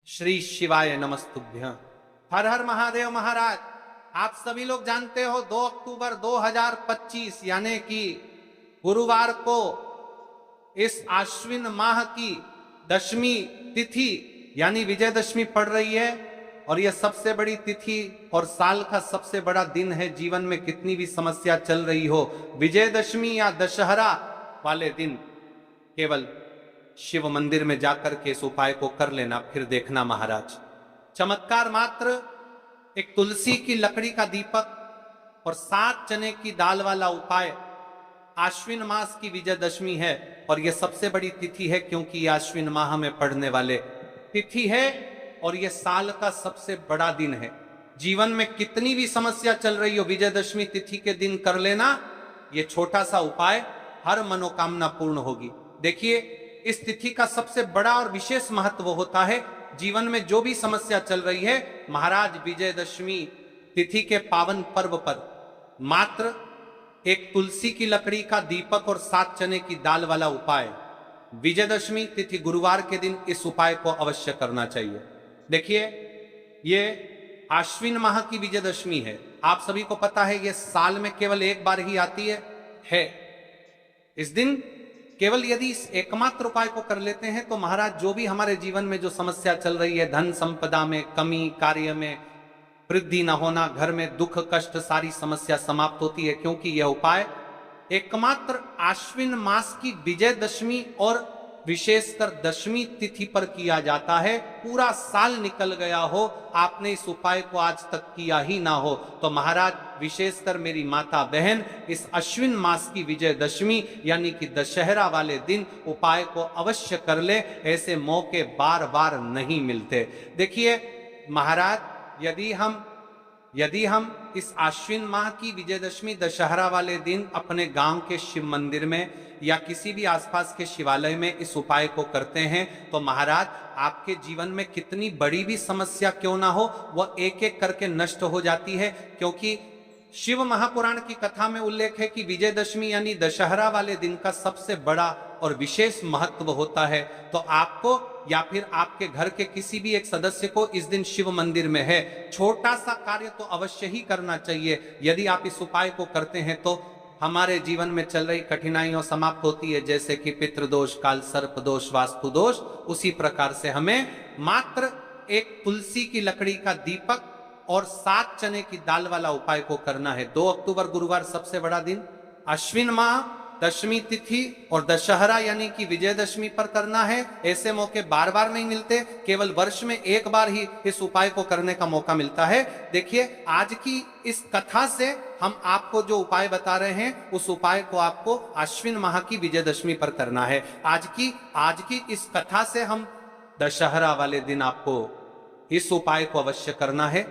श्री शिवाय नमस्तुभ्यं। हर हर महादेव महाराज। आप सभी लोग जानते हो 2 अक्टूबर 2025 यानी कि गुरुवार को इस आश्विन माह की दशमी तिथि यानी विजयदशमी पड़ रही है और यह सबसे बड़ी तिथि और साल का सबसे बड़ा दिन है। जीवन में कितनी भी समस्या चल रही हो, विजयदशमी या दशहरा वाले दिन केवल शिव मंदिर में जाकर के इस उपाय को कर लेना, फिर देखना महाराज चमत्कार। मात्र एक तुलसी की लकड़ी का दीपक और 7 चने की दाल वाला उपाय। आश्विन मास की विजयदशमी है और यह सबसे बड़ी तिथि है क्योंकि यह आश्विन माह में पड़ने वाले तिथि है और यह साल का सबसे बड़ा दिन है। जीवन में कितनी भी समस्या चल रही हो, विजयदशमी तिथि के दिन कर लेना यह छोटा सा उपाय, हर मनोकामना पूर्ण होगी। देखिए, इस तिथि का सबसे बड़ा और विशेष महत्व होता है। जीवन में जो भी समस्या चल रही है, महाराज विजयदशमी तिथि के पावन पर्व पर मात्र एक तुलसी की लकड़ी का दीपक और 7 चने की दाल वाला उपाय, विजयदशमी तिथि गुरुवार के दिन इस उपाय को अवश्य करना चाहिए। देखिए, ये आश्विन माह की विजयदशमी है। आप सभी को पता है यह साल में केवल एक बार ही आती है। इस दिन केवल यदि इस एकमात्र उपाय को कर लेते हैं तो महाराज जो भी हमारे जीवन में जो समस्या चल रही है, धन संपदा में कमी, कार्य में वृद्धि न होना, घर में दुख कष्ट, सारी समस्या समाप्त होती है क्योंकि यह उपाय एकमात्र आश्विन मास की विजयदशमी और विशेषकर दशमी तिथि पर किया जाता है। पूरा साल निकल गया हो, आपने इस उपाय को आज तक किया ही ना हो तो महाराज विशेषकर मेरी माता बहन इस अश्विन मास की विजयदशमी यानी कि दशहरा वाले दिन उपाय को अवश्य कर ले। ऐसे मौके बार बार नहीं मिलते। देखिए महाराज, यदि हम इस आश्विन माह की विजयदशमी दशहरा वाले दिन अपने गांव के शिव मंदिर में या किसी भी आसपास के शिवालय में इस उपाय को करते हैं तो महाराज आपके जीवन में कितनी बड़ी भी समस्या क्यों ना हो, वह एक एक करके नष्ट हो जाती है। क्योंकि शिव महापुराण की कथा में उल्लेख है कि विजयदशमी यानी दशहरा वाले दिन का सबसे बड़ा और विशेष महत्व होता है। तो आपको या फिर आपके घर के किसी भी एक सदस्य को इस दिन शिव मंदिर में है छोटा सा कार्य तो अवश्य ही करना चाहिए। यदि आप इस उपाय को करते हैं तो हमारे जीवन में चल रही कठिनाइयों समाप्त होती है, जैसे कि पितृदोष, काल सर्प दोष, वास्तु दोष। उसी प्रकार से हमें मात्र एक तुलसी की लकड़ी का दीपक और 7 चने की दाल वाला उपाय को करना है। 2 अक्टूबर गुरुवार सबसे बड़ा दिन, अश्विन माह दशमी तिथि और दशहरा यानी कि विजयदशमी पर करना है। ऐसे मौके बार बार नहीं मिलते, केवल वर्ष में एक बार ही इस उपाय को करने का मौका मिलता है। देखिए, आज की इस कथा से हम आपको जो उपाय बता रहे हैं उस उपाय को आपको अश्विन माह की विजयदशमी पर करना है। आज की इस कथा से हम दशहरा वाले दिन आपको इस उपाय को अवश्य करना है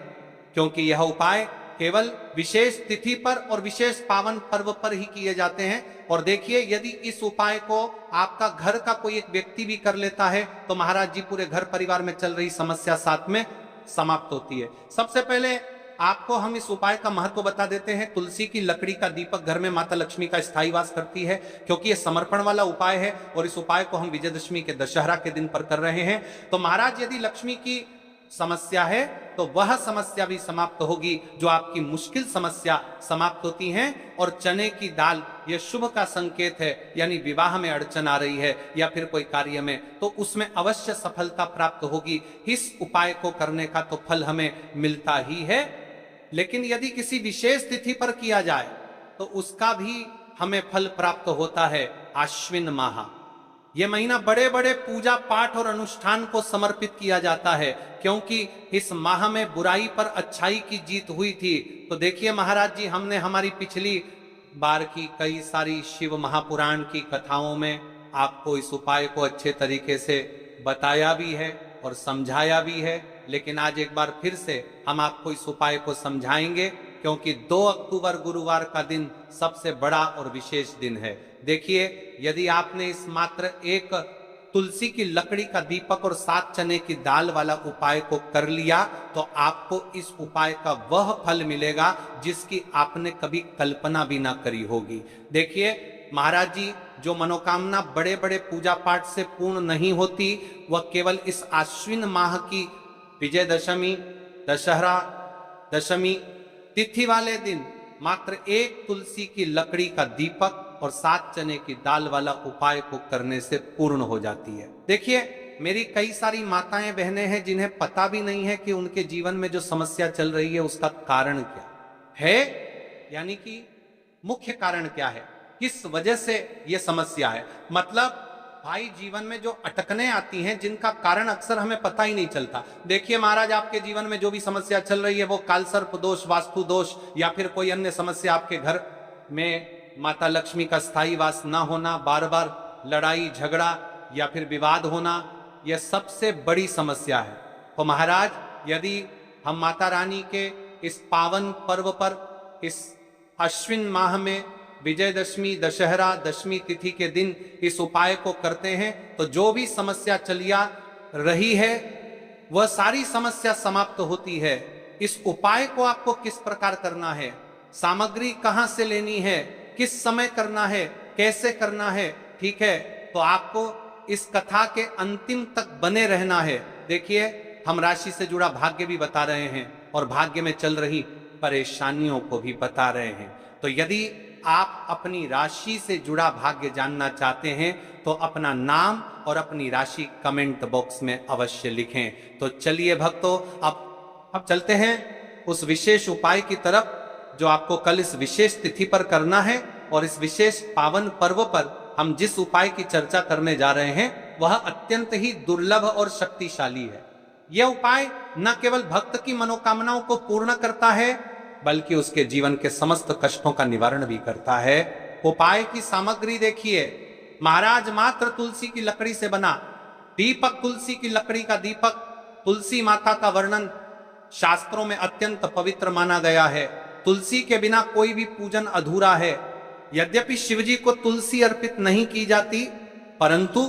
क्योंकि यह उपाय केवल विशेष तिथि पर और विशेष पावन पर्व पर ही किए जाते हैं। और देखिए, यदि इस उपाय को आपका घर का कोई एक व्यक्ति भी कर लेता है तो महाराज जी पूरे घर परिवार में चल रही समस्या साथ में समाप्त होती है। सबसे पहले आपको हम इस उपाय का महत्व बता देते हैं। तुलसी की लकड़ी का दीपक घर में माता लक्ष्मी का स्थायी वास करती है क्योंकि यह समर्पण वाला उपाय है और इस उपाय को हम विजयदशमी के दशहरा के दिन पर कर रहे हैं। तो महाराज यदि लक्ष्मी की समस्या है तो वह समस्या भी समाप्त होगी, जो आपकी मुश्किल समस्या समाप्त होती हैं। और चने की दाल यह शुभ का संकेत है, यानी विवाह में अड़चन आ रही है या फिर कोई कार्य में, तो उसमें अवश्य सफलता प्राप्त होगी। इस उपाय को करने का तो फल हमें मिलता ही है, लेकिन यदि किसी विशेष तिथि पर किया जाए तो उसका भी हमें फल प्राप्त होता है। आश्विन माह यह महीना बड़े बड़े पूजा पाठ और अनुष्ठान को समर्पित किया जाता है क्योंकि इस माह में बुराई पर अच्छाई की जीत हुई थी। तो देखिए महाराज जी, हमने हमारी पिछली बार की कई सारी शिव महापुराण की कथाओं में आपको इस उपाय को अच्छे तरीके से बताया भी है और समझाया भी है, लेकिन आज एक बार फिर से हम आपको इस उपाय को समझाएंगे क्योंकि 2 अक्टूबर गुरुवार का दिन सबसे बड़ा और विशेष दिन है। देखिए, यदि आपने इस मात्र एक तुलसी की लकड़ी का दीपक और 7 चने की दाल वाला उपाय को कर लिया तो आपको इस उपाय का वह फल मिलेगा जिसकी आपने कभी कल्पना भी ना करी होगी। देखिए महाराज जी, जो मनोकामना बड़े बड़े पूजा पाठ से पूर्ण नहीं होती, वह केवल इस आश्विन माह की विजयदशमी, दशहरा दशमी तिथि वाले दिन मात्र एक तुलसी की लकड़ी का दीपक और 7 चने की दाल वाला उपाय को करने से पूर्ण हो जाती है। देखिए, मेरी कई सारी माताएं बहनें हैं जिन्हें पता भी नहीं है कि उनके जीवन में जो समस्या चल रही है उसका कारण क्या है, यानी कि मुख्य कारण क्या है, किस वजह से यह समस्या है। मतलब भाई, जीवन में जो अटकने आती हैं जिनका कारण अक्सर हमें पता ही नहीं चलता। देखिए महाराज, आपके जीवन में जो भी समस्या चल रही है वो कालसर्प दोष, वास्तु दोष या फिर कोई अन्य समस्या, आपके घर में माता लक्ष्मी का स्थायी वास ना होना, बार बार लड़ाई झगड़ा या फिर विवाद होना, यह सबसे बड़ी समस्या है। तो महाराज, यदि हम माता रानी के इस पावन पर्व पर, इस अश्विन माह में विजयदशमी, दशहरा दशमी तिथि के दिन इस उपाय को करते हैं तो जो भी समस्या चलिया रही है वह सारी समस्या समाप्त होती है। इस उपाय को आपको किस प्रकार करना है, सामग्री कहां से लेनी है, किस समय करना है, कैसे करना है, ठीक है, तो आपको इस कथा के अंतिम तक बने रहना है। देखिए, हम राशि से जुड़ा भाग्य भी बता रहे हैं और भाग्य में चल रही परेशानियों को भी बता रहे हैं। तो यदि आप अपनी राशि से जुड़ा भाग्य जानना चाहते हैं तो अपना नाम और अपनी राशि कमेंट बॉक्स में अवश्य लिखें। तो चलिए भक्तों, अब चलते हैं उस विशेष उपाय की तरफ जो आपको कल इस विशेष तिथि पर करना है। और इस विशेष पावन पर्व पर हम जिस उपाय की चर्चा करने जा रहे हैं वह अत्यंत ही दुर्लभ और शक्तिशाली है। यह उपाय न केवल भक्त की मनोकामनाओं को पूर्ण करता है बल्कि उसके जीवन के समस्त कष्टों का निवारण भी करता है। उपाय की सामग्री देखिए महाराज, मात्र तुलसी की लकड़ी से बना दीपक, तुलसी की लकड़ी का दीपक, तुलसी माता का वर्णन शास्त्रों में अत्यंत पवित्र माना गया है। तुलसी के बिना कोई भी पूजन अधूरा है। यद्यपि शिवजी को तुलसी अर्पित नहीं की जाती, परंतु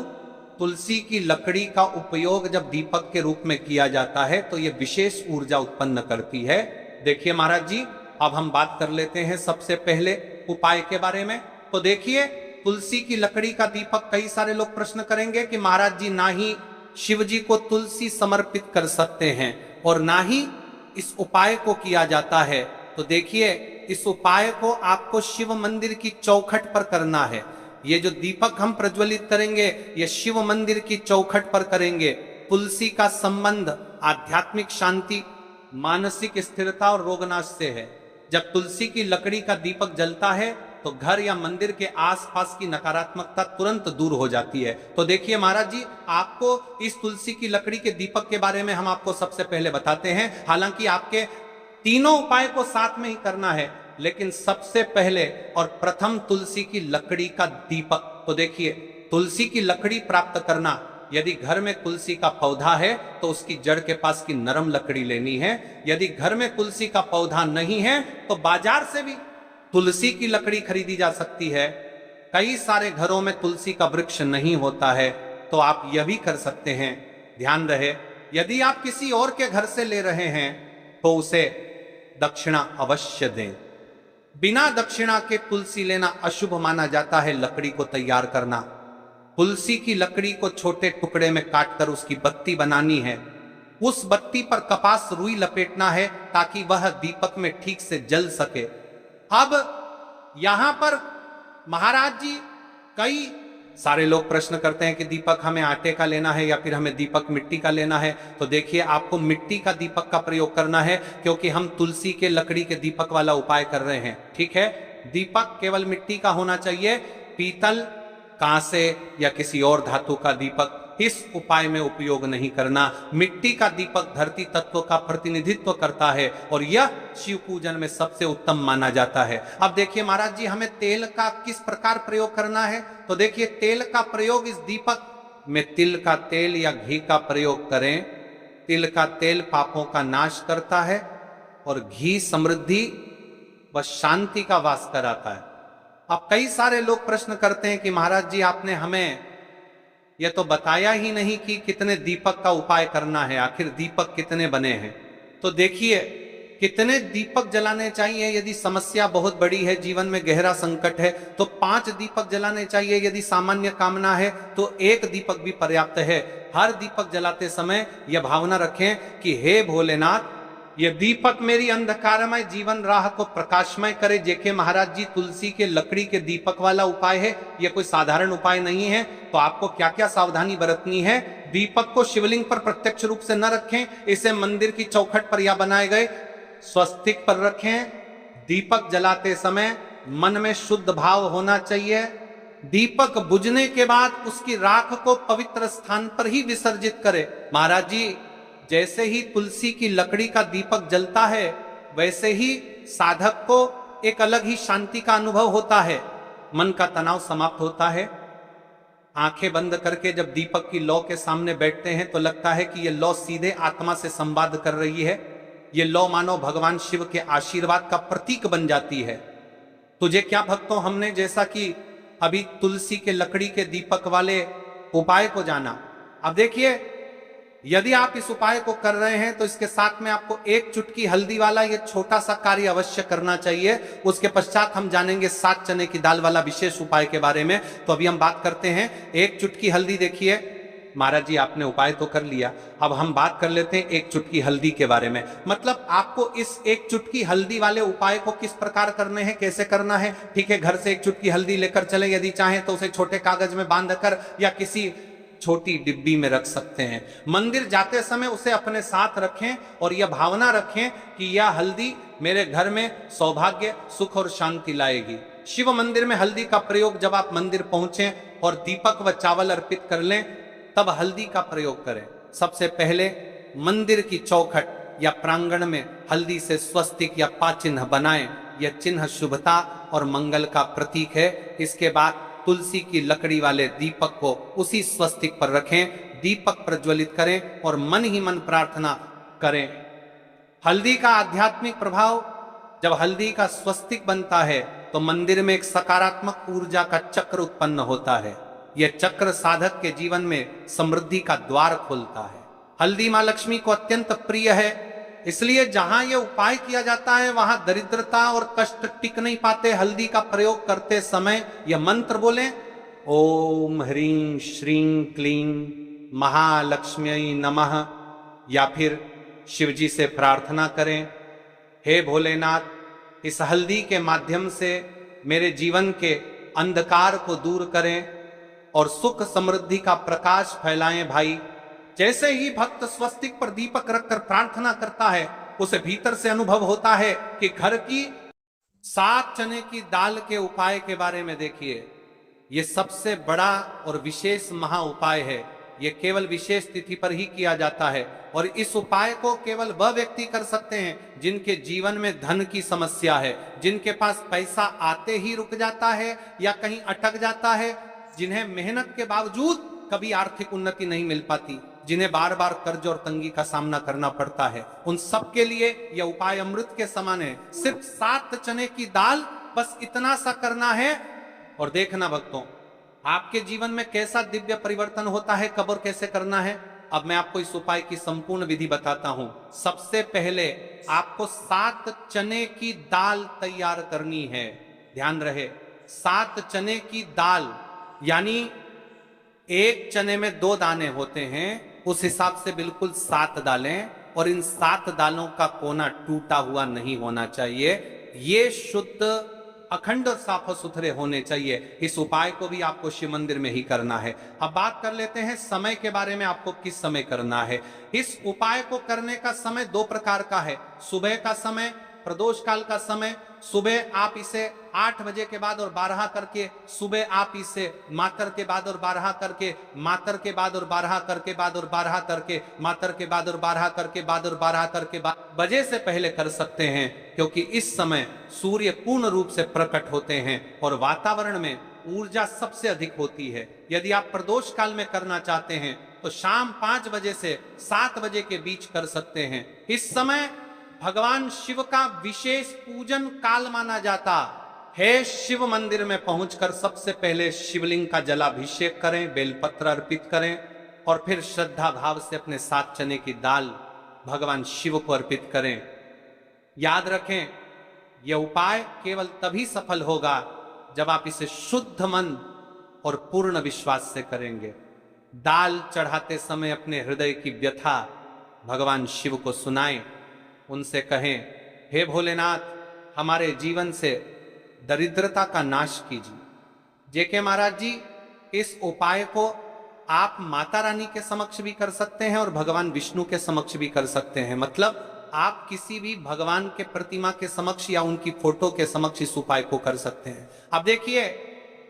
तुलसी की लकड़ी का उपयोग जब दीपक के रूप में किया जाता है तो यह विशेष ऊर्जा उत्पन्न करती है। देखिए महाराज जी, अब हम बात कर लेते हैं सबसे पहले उपाय के बारे में। तो देखिए, तुलसी की लकड़ी का दीपक, कई सारे लोग प्रश्न करेंगे कि महाराज जी, ना ही शिव जी को तुलसी समर्पित कर सकते हैं और ना ही इस उपाय को किया जाता है। तो देखिए, इस उपाय को आपको शिव मंदिर की चौखट पर करना है। ये जो दीपक हम प्रज्वलित करेंगे ये शिव मंदिर की चौखट पर करेंगे। तुलसी का संबंध आध्यात्मिक शांति, मानसिक स्थिरता और रोगनाश से है। जब तुलसी की लकड़ी का दीपक जलता है तो घर या मंदिर के आसपास की नकारात्मकता तुरंत दूर हो जाती है। तो देखिए महाराज जी, आपको इस तुलसी की लकड़ी के दीपक के बारे में हम आपको सबसे पहले बताते हैं। हालांकि आपके तीनों उपाय को साथ में ही करना है, लेकिन सबसे पहले और प्रथम तुलसी की लकड़ी का दीपक। तो देखिए, तुलसी की लकड़ी प्राप्त करना, यदि घर में तुलसी का पौधा है तो उसकी जड़ के पास की नरम लकड़ी लेनी है। यदि घर में तुलसी का पौधा नहीं है तो बाजार से भी तुलसी की लकड़ी खरीदी जा सकती है। कई सारे घरों में तुलसी का वृक्ष नहीं होता है तो आप यह भी कर सकते हैं। ध्यान रहे, यदि आप किसी और के घर से ले रहे हैं तो उसे दक्षिणा अवश्य दें। बिना दक्षिणा के तुलसी लेना अशुभ माना जाता है। लकड़ी को तैयार करना, तुलसी की लकड़ी को छोटे टुकड़े में काटकर उसकी बत्ती बनानी है। उस बत्ती पर कपास रुई लपेटना है ताकि वह दीपक में ठीक से जल सके। अब यहां पर महाराज जी, कई सारे लोग प्रश्न करते हैं कि दीपक हमें आटे का लेना है या फिर हमें दीपक मिट्टी का लेना है। तो देखिए, आपको मिट्टी का दीपक का प्रयोग करना है क्योंकि हम तुलसी के लकड़ी के दीपक वाला उपाय कर रहे हैं। ठीक है, दीपक केवल मिट्टी का होना चाहिए। पीतल, कांसे या किसी और धातु का दीपक इस उपाय में उपयोग नहीं करना। मिट्टी का दीपक धरती तत्व का प्रतिनिधित्व करता है और यह शिव पूजन में सबसे उत्तम माना जाता है। अब देखिए महाराज जी, हमें तेल का किस प्रकार प्रयोग करना है। तो देखिए, तेल का प्रयोग इस दीपक में तिल का तेल या घी का प्रयोग करें। तिल का तेल पापों का नाश करता है और घी समृद्धि व शांति का वास कराता है। अब कई सारे लोग प्रश्न करते हैं कि महाराज जी, आपने हमें यह तो बताया ही नहीं कि कितने दीपक का उपाय करना है, आखिर दीपक कितने बने हैं। तो देखिए, कितने दीपक जलाने चाहिए यदि समस्या बहुत बड़ी है, जीवन में गहरा संकट है तो 5 दीपक जलाने चाहिए, यदि सामान्य कामना है तो 1 दीपक भी पर्याप्त है। हर दीपक जलाते समय यह भावना रखें कि हे भोलेनाथ, यह दीपक मेरी अंधकारमय जीवन राह को प्रकाशमय करे। जेके महाराज जी, तुलसी के लकड़ी के दीपक वाला उपाय है, यह कोई साधारण उपाय नहीं है। तो आपको क्या क्या सावधानी बरतनी है? दीपक को शिवलिंग पर प्रत्यक्ष रूप से न रखें, इसे मंदिर की चौखट पर या बनाए गए स्वस्तिक पर रखें। दीपक जलाते समय मन में शुद्ध भाव होना चाहिए। दीपक बुझने के बाद उसकी राख को पवित्र स्थान पर ही विसर्जित करें। महाराज जी, जैसे ही तुलसी की लकड़ी का दीपक जलता है वैसे ही साधक को एक अलग ही शांति का अनुभव होता है, मन का तनाव समाप्त होता है। आंखें बंद करके जब दीपक की लौ के सामने बैठते हैं तो लगता है कि यह लौ सीधे आत्मा से संवाद कर रही है। यह लौ मानो भगवान शिव के आशीर्वाद का प्रतीक बन जाती है। तुझे क्या भक्तों, हमने जैसा कि अभी तुलसी के लकड़ी के दीपक वाले उपाय को जाना, अब देखिए यदि आप इस उपाय को कर रहे हैं तो इसके साथ में आपको 1 चुटकी हल्दी वाला ये छोटा सा कार्य अवश्य करना चाहिए। उसके पश्चात हम जानेंगे 7 चने की दाल वाला विशेष उपाय के बारे में। तो अभी हम बात करते हैं 1 चुटकी हल्दी। देखिए महाराज जी, आपने उपाय तो कर लिया, अब हम बात कर लेते हैं 1 चुटकी हल्दी के बारे में। मतलब आपको इस 1 चुटकी हल्दी वाले उपाय को किस प्रकार करने हैं, कैसे करना है। ठीक है, घर से 1 चुटकी हल्दी लेकर चले, यदि चाहें तो उसे छोटे कागज में बांधकर या किसी छोटी डिब्बी में रख सकते हैं। मंदिर जाते समय उसे अपने साथ रखें और यह भावना रखें कि यह हल्दी मेरे घर में सौभाग्य, सुख और शांति लाएगी। शिव मंदिर में हल्दी का प्रयोग जब आप मंदिर पहुंचें और दीपक व चावल अर्पित कर लें तब हल्दी का प्रयोग करें। सबसे पहले मंदिर की चौखट या प्रांगण में हल्दी से स्वस्तिक या पा चिन्ह बनाएं। यह चिन्ह शुभता और मंगल का प्रतीक है। इसके बाद तुलसी की लकड़ी वाले दीपक को उसी स्वस्तिक पर रखें, दीपक प्रज्वलित करें और मन ही मन प्रार्थना करें। हल्दी का आध्यात्मिक प्रभाव, जब हल्दी का स्वस्तिक बनता है तो मंदिर में एक सकारात्मक ऊर्जा का चक्र उत्पन्न होता है। यह चक्र साधक के जीवन में समृद्धि का द्वार खोलता है। हल्दी मां लक्ष्मी को अत्यंत प्रिय है, इसलिए जहां यह उपाय किया जाता है वहां दरिद्रता और कष्ट टिक नहीं पाते। हल्दी का प्रयोग करते समय यह मंत्र बोलें, ओम ह्रीं श्रीं क्लीं महालक्ष्म्यै नमः, या फिर शिवजी से प्रार्थना करें, हे भोलेनाथ, इस हल्दी के माध्यम से मेरे जीवन के अंधकार को दूर करें और सुख समृद्धि का प्रकाश फैलाएं। भाई, जैसे ही भक्त स्वस्तिक पर दीपक रखकर प्रार्थना करता है उसे भीतर से अनुभव होता है कि घर की 7 चने की दाल के उपाय के बारे में देखिए। यह सबसे बड़ा और विशेष महा उपाय है। यह केवल विशेष तिथि पर ही किया जाता है और इस उपाय को केवल वह व्यक्ति कर सकते हैं जिनके जीवन में धन की समस्या है, जिनके पास पैसा आते ही रुक जाता है या कहीं अटक जाता है, जिन्हें मेहनत के बावजूद कभी आर्थिक उन्नति नहीं मिल पाती, जिन्हें बार बार कर्ज और तंगी का सामना करना पड़ता है। उन सब के लिए यह उपाय अमृत के समान है। सिर्फ 7 चने की दाल, बस इतना सा करना है और देखना भक्तों, आपके जीवन में कैसा दिव्य परिवर्तन होता है, कब और कैसे करना है। अब मैं आपको इस उपाय की संपूर्ण विधि बताता हूं। सबसे पहले आपको 7 चने की दाल तैयार करनी है। ध्यान रहे, 7 चने की दाल, यानी 1 चने में 2 दाने होते हैं, उस हिसाब से बिल्कुल 7 दालें, और इन 7 दालों का कोना टूटा हुआ नहीं होना चाहिए। ये शुद्ध, अखंड और साफ सुथरे होने चाहिए। इस उपाय को भी आपको शिव मंदिर में ही करना है। अब बात कर लेते हैं समय के बारे में, आपको किस समय करना है। इस उपाय को करने का समय 2 प्रकार का है। सुबह का समय, प्रदोष काल का समय। सुबह आप इसे 8 बजे के बाद और 12 करके, सुबह आप इसे मातर के बाद और 12 करके, मातर के बाद और 12 करके, बाद और 12 करके, मातर के बाद और 12 करके, बाद और 12 करके, बजे से पहले कर सकते हैं, क्योंकि इस समय सूर्य पूर्ण रूप से प्रकट होते हैं और वातावरण में ऊर्जा सबसे अधिक होती है। यदि आप प्रदोष काल में करना चाहते हैं तो शाम 5 बजे से 7 बजे के बीच कर सकते हैं। इस समय भगवान शिव का विशेष पूजन काल माना जाता है। शिव मंदिर में पहुंचकर सबसे पहले शिवलिंग का जलाभिषेक करें, बेलपत्र अर्पित करें और फिर श्रद्धा भाव से अपने 7 चने की दाल भगवान शिव को अर्पित करें। याद रखें, यह उपाय केवल तभी सफल होगा जब आप इसे शुद्ध मन और पूर्ण विश्वास से करेंगे। दाल चढ़ाते समय अपने हृदय की व्यथा भगवान शिव को सुनाएं, उनसे कहें, हे भोलेनाथ, हमारे जीवन से दरिद्रता का नाश कीजिए। जेके महाराज जी, इस उपाय को आप माता रानी के समक्ष भी कर सकते हैं और भगवान विष्णु के समक्ष भी कर सकते हैं। मतलब आप किसी भी भगवान के प्रतिमा के समक्ष या उनकी फोटो के समक्ष इस उपाय को कर सकते हैं। अब देखिए,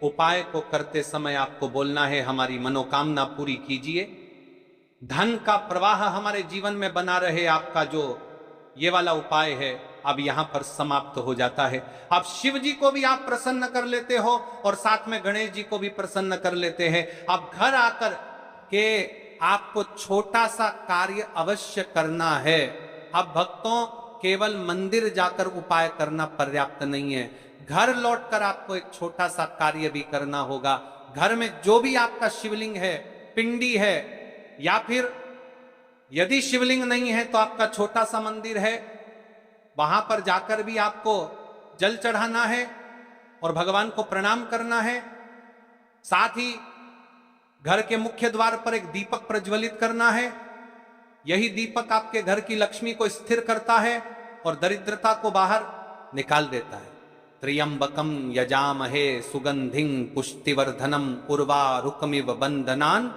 उपाय को करते समय आपको बोलना है, हमारी मनोकामना पूरी कीजिए, धन का प्रवाह हमारे जीवन में बना रहे। आपका जो ये वाला उपाय है अब यहां पर समाप्त हो जाता है। अब शिव जी को भी आप प्रसन्न कर लेते हो और साथ में गणेश जी को भी प्रसन्न कर लेते हैं। अब घर आकर के आपको छोटा सा कार्य अवश्य करना है। अब भक्तों, केवल मंदिर जाकर उपाय करना पर्याप्त नहीं है, घर लौटकर आपको एक छोटा सा कार्य भी करना होगा। घर में जो भी आपका शिवलिंग है, पिंडी है, या फिर यदि शिवलिंग नहीं है तो आपका छोटा सा मंदिर है, वहां पर जाकर भी आपको जल चढ़ाना है और भगवान को प्रणाम करना है। साथ ही घर के मुख्य द्वार पर एक दीपक प्रज्वलित करना है। यही दीपक आपके घर की लक्ष्मी को स्थिर करता है और दरिद्रता को बाहर निकाल देता है। त्र्यंबकम यजामहे सुगंधिं पुष्टिवर्धनम उर्वारुकमिव बंधनान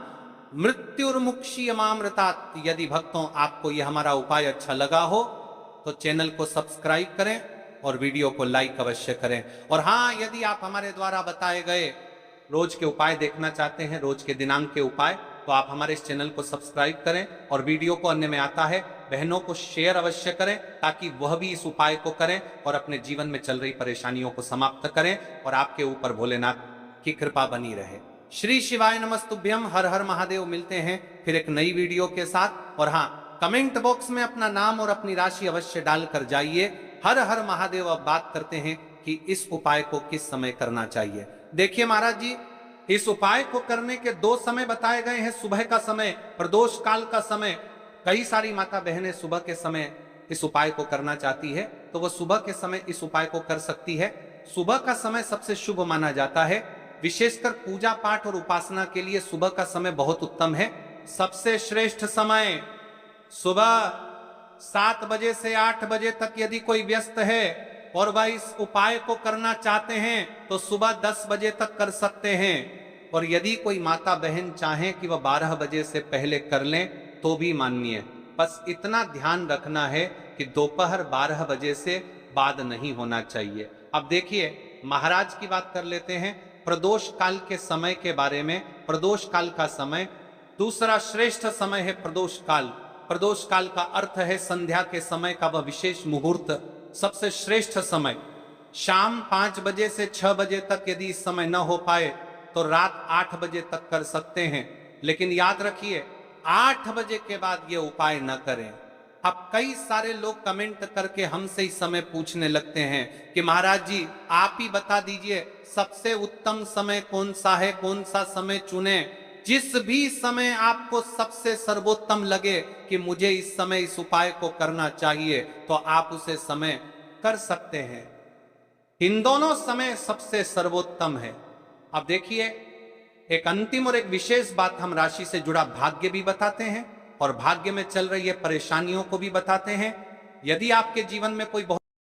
मृत्युर्मुक्षीयमामृतात्। यदि भक्तों आपको यह हमारा उपाय अच्छा लगा हो तो चैनल को सब्सक्राइब करें और वीडियो को लाइक अवश्य करें। और हाँ, यदि आप हमारे द्वारा बताए गए रोज के उपाय देखना चाहते हैं, रोज के दिनांक के उपाय, तो आप हमारे इस चैनल को सब्सक्राइब करें और वीडियो को अन्य में आता है बहनों को शेयर अवश्य करें, ताकि वह भी इस उपाय को करें और अपने जीवन में चल रही परेशानियों को समाप्त करें और आपके ऊपर भोलेनाथ की कृपा बनी रहे। श्री शिवाय नमस्तुभ्यम। हर हर महादेव। मिलते हैं फिर एक नई वीडियो के साथ। और हाँ, कमेंट बॉक्स में अपना नाम और अपनी राशि अवश्य डालकर जाइए। हर हर महादेव। अब बात करते हैं कि इस उपाय को किस समय करना चाहिए। देखिए महाराज जी, इस उपाय को करने के दो समय बताए गए हैं, सुबह का समय, प्रदोष काल का समय। कई सारी माता बहनें सुबह के समय इस उपाय को करना चाहती है तो वह सुबह के समय इस उपाय को कर सकती है। सुबह का समय सबसे शुभ माना जाता है, विशेषकर पूजा पाठ और उपासना के लिए सुबह का समय बहुत उत्तम है। सबसे श्रेष्ठ समय सुबह 7 बजे से 8 बजे तक यदि कोई व्यस्त है और वह इस उपाय को करना चाहते हैं तो सुबह 10 बजे तक कर सकते हैं। और यदि कोई माता बहन चाहे कि वह 12 बजे से पहले कर लें तो भी माननीय। बस इतना ध्यान रखना है कि दोपहर 12 बजे से बाद नहीं होना चाहिए। अब देखिए, महाराज की बात कर लेते हैं प्रदोष काल के समय के बारे में। प्रदोष काल का समय दूसरा श्रेष्ठ समय है प्रदोष काल। प्रदोष काल का अर्थ है संध्या के समय का वह विशेष मुहूर्त, सबसे श्रेष्ठ समय। शाम 5 बजे से 6 बजे तक यदि इस समय न हो पाए तो रात 8 बजे तक कर सकते हैं। लेकिन याद रखिए, 8 बजे के बाद ये उपाय न करें। अब कई सारे लोग कमेंट करके हमसे इस समय पूछने लगते हैं कि महाराज जी आप ही बता दीजिए सबसे उत्तम समय कौन सा है, कौन सा समय चुने। जिस भी समय आपको सबसे सर्वोत्तम लगे कि मुझे इस समय इस उपाय को करना चाहिए तो आप उसे समय कर सकते हैं। इन दोनों समय सबसे सर्वोत्तम है। अब देखिए, एक अंतिम और एक विशेष बात हम राशि से जुड़ा भाग्य भी बताते हैं और भाग्य में चल रही है परेशानियों को भी बताते हैं। यदि आपके जीवन में कोई